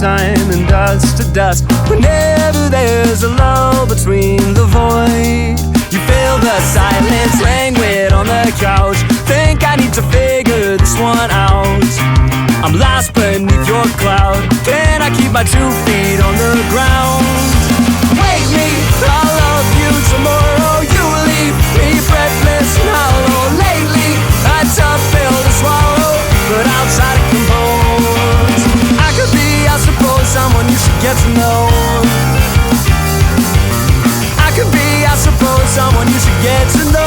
time and dust to dust. Whenever there's a lull between the void, you feel the silence, languid on the couch. Think I need to figure this one out. I'm lost beneath your cloud. Can I keep my 2 feet on the ground? Wake me, I'll love you tomorrow. You leave me breathless and hollow. Lately, a tough pill to swallow, but I'll try to compose. I could be, I suppose, someone you should get to know. I could be, I suppose, someone you should get to know.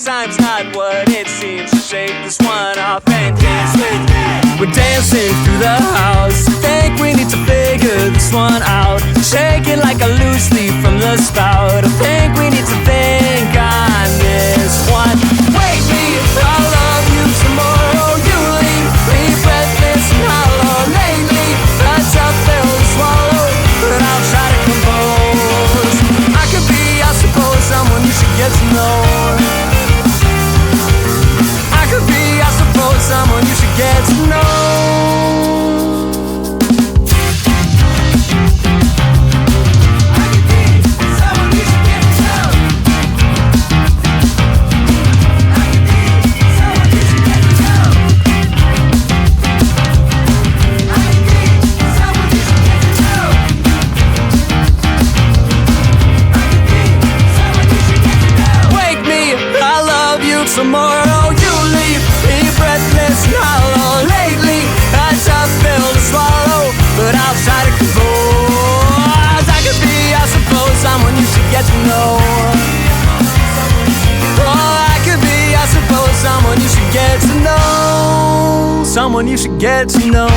Time's not what it seems. So shake this one off and dance with me. We're dancing through the house. Think we need to figure this one out. Shaking like a loose leaf from the spout. I think we need to think on this one. Wake me, I'll love you tomorrow. You leave me breathless and hollow. Lately, a tough pill to swallow, but I'll try to compose. I could be, I suppose, someone you should get to know. Someone you should get to know. I could be someone you should get to know. I could be someone you should get to know. I could be someone you should get to know. I could be someone you should get to know. Wake me, I love you tomorrow. You leave me breathless and hollow. Lately, a tough pill to swallow, but I'll try to compose. I could be, I suppose, someone you should get to know. Oh, I could be, I suppose, someone you should get to know. Someone you should get to know.